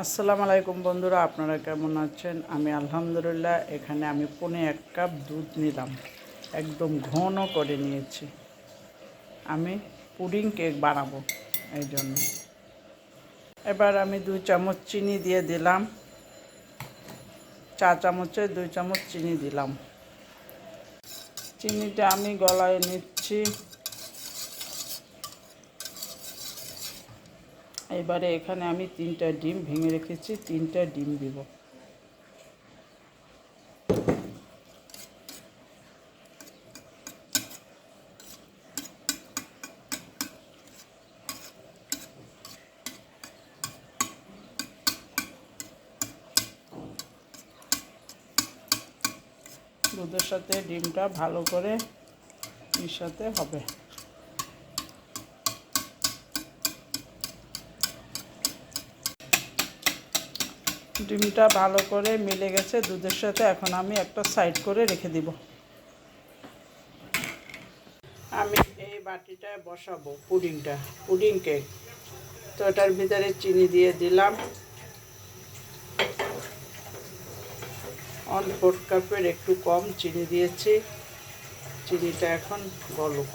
আসসালামু আলাইকুম বন্ধুরা, আপনারা কেমন আছেন? আমি আলহামদুলিল্লাহ। এখানে আমি 1.5 কাপ দুধ নিলাম, একদম ঘন করে নিয়েছি। আমি পুডিং কেক বানাবো এই জন্য। এবার আমি 2 চামচ চিনি দিয়ে দিলাম, চা চামচে 2 চামচ চিনি দিলাম। চিনিটা আমি গলায় নিচ্ছি। এবারে এখানে আমি 3টা ডিম ভেঙে রেখেছি, 3টা ডিম দিব। দুধের সাথে ডিমটা ভালো করে মিশাতে হবে। ডিমটা ভালো করে মিলে গেছে দুধের সাথে। এখন আমি একটা সাইড করে রেখে দিব। আমি এই বাটিটায় বসাবো পুডিং কেক। তো এটার ভিতরে চিনি দিয়ে দিলাম, 1/4 কাপের একটু কম চিনি দিয়েছি। চিনিটা এখন গলুক,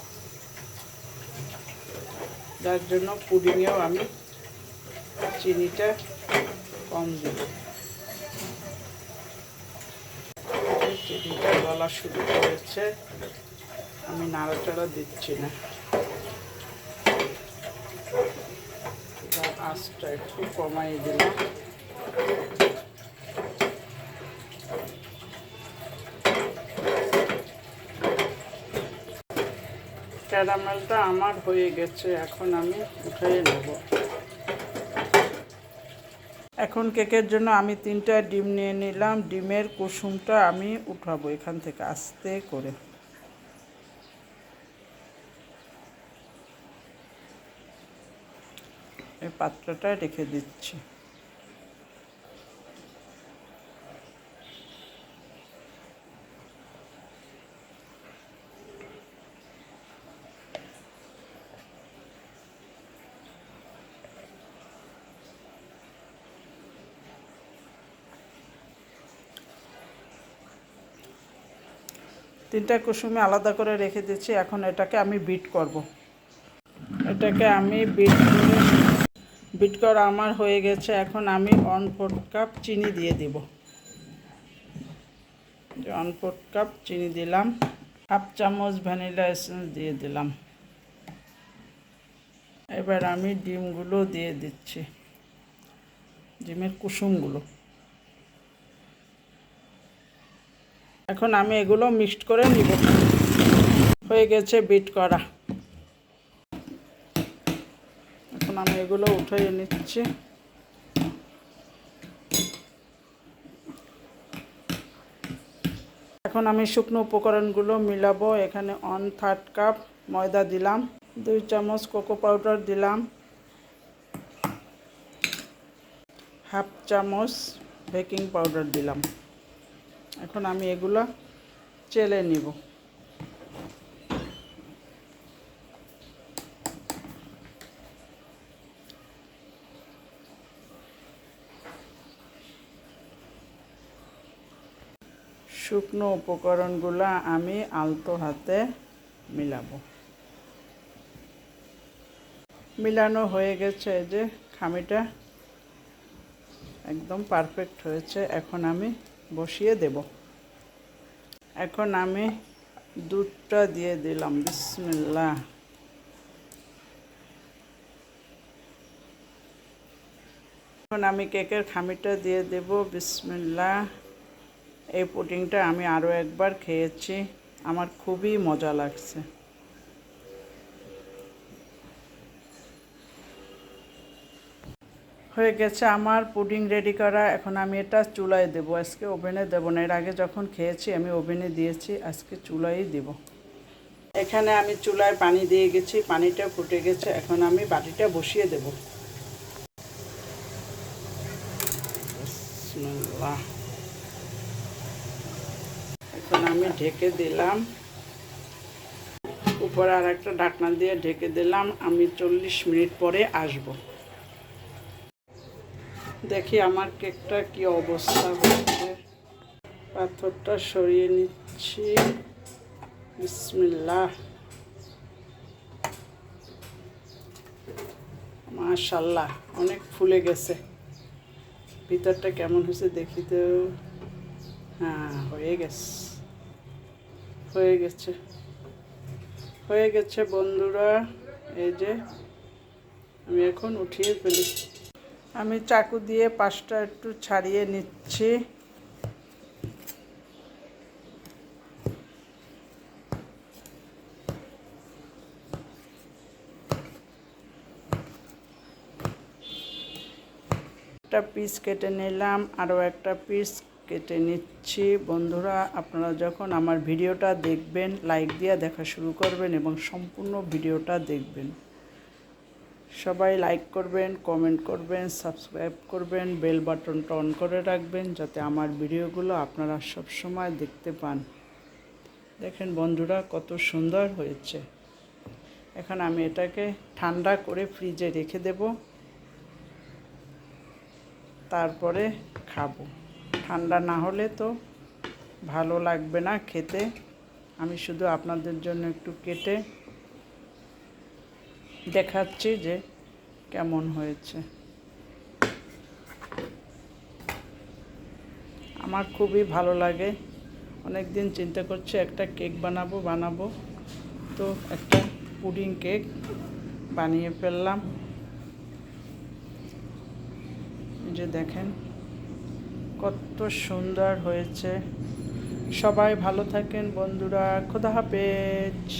যার জন্য পুডিংয়েও আমি চিনিটা কম দিব। চিনিটা গলা শুরু করেছে, আমি নাড়াচাড়া দিচ্ছি না, আঁচটা একটু কমাই দিলাম। ক্যারামেলটা আমার হয়ে গেছে, এখন আমি উঠিয়ে নেব। এখন কেকের জন্য আমি 3টা ডিম নিয়ে নিলাম। ডিমের কুসুমটা আমি উঠাবো এখান থেকে আস্তে করে। এই পাত্রটা রেখে দিচ্ছি। তিনটা কুসুমে আলাদা করে রেখে দিচ্ছি। এখন এটাকে আমি বিট করব। এটাকে আমি বিট করা আমার হয়ে গেছে। এখন আমি 1/4 কাপ চিনি দিয়ে দিব। 1/4 কাপ চিনি দিলাম। 1/2 চামচ ভ্যানিলা এসেন্স দিয়ে দিলাম। এবার আমি ডিমগুলো দিয়ে দিচ্ছি, ডিমের কুসুমগুলো। এখন আমি এগুলো মিক্সড করে নিব। হয়ে গেছে বিট করা। এখন আমি এগুলো উঠিয়ে নিচ্ছি। এখন আমি শুকনো উপকরণগুলো মিলাবো। এখানে 1/3 কাপ ময়দা দিলাম, 2 চামচ কোকো পাউডার দিলাম, 1/2 চামচ বেকিং পাউডার দিলাম। এখন আমি এগুলো চেলে নিব। শুকনো উপকরণগুলো আমি আলতো হাতে মিলাবো। মিলানো হয়ে গেছে, এই যে খামিটা একদম পারফেক্ট হয়েছে। এখন আমি বসিয়ে দেব। এখন আমি দুধটা দিয়ে দিলাম, বিসমিল্লাহ। এখন আমি কেকের খামিটা দিয়ে দেব, বিসমিল্লাহ। এই পুডিংটা আমি আরও একবার খেয়েছি, আমার খুবই মজা লাগছে। হয়ে গেছে আমার পুডিং রেডি করা। এখন আমি এটা চুলায় দেবো, আজকে ওভেনে দেবো না। এর আগে যখন খেয়েছি আমি ওভেনে দিয়েছি, আজকে চুলায় দেব। এখানে আমি চুলায় পানি দিয়ে গেছি, পানিটা ফুটে গেছে। এখন আমি বাটিটা বসিয়ে দেব। বিসমিল্লাহ। এখন আমি ঢেকে দিলাম, উপরে আর একটা ঢাকনা দিয়ে ঢেকে দিলাম। আমি 40 মিনিট পরে আসব। দেখি আমার কেকটা কি অবস্থা হচ্ছে। পাথরটা সরিয়ে নিচ্ছি। বিসমিল্লাহ। মাশাআল্লাহ, অনেক ফুলে গেছে। ভিতরটা কেমন হয়েছে দেখি তো। হ্যাঁ, হয়ে গেছে বন্ধুরা। এই যে আমি এখন উঠিয়ে ফেলি। আমি চাকু দিয়ে পাশটা একটু ছাড়িয়ে নিচ্ছি। একটা পিস কেটে নিলাম, আরও একটা পিস কেটে নিচ্ছি। বন্ধুরা, আপনারা যখন আমার ভিডিওটা দেখবেন, লাইক দিয়ে দেখা শুরু করবেন এবং সম্পূর্ণ ভিডিওটা দেখবেন। সবাই লাইক করবেন, কমেন্ট করবেন, সাবস্ক্রাইব করবেন, বেল বাটনটা অন করে রাখবেন যাতে আমার ভিডিওগুলো আপনারা সব সময় দেখতে পান। দেখেন বন্ধুরা, কত সুন্দর হয়েছে। এখন আমি এটাকে ঠান্ডা করে ফ্রিজে রেখে দেব, তারপরে খাবো। ঠান্ডা না হলে তো ভালো লাগবে না খেতে। আমি শুধু আপনাদের জন্য একটু কেটে দেখাচ্ছি যে কেমন হয়েছে। আমার খুবই ভালো লাগে। অনেক দিন চিন্তা করছি একটা কেক বানাবো, তো একটা পুডিং কেক বানিয়ে ফেললাম। যে দেখেন কত সুন্দর হয়েছে। সবাই ভালো থাকেন বন্ধুরা। খোদা হাফেজ।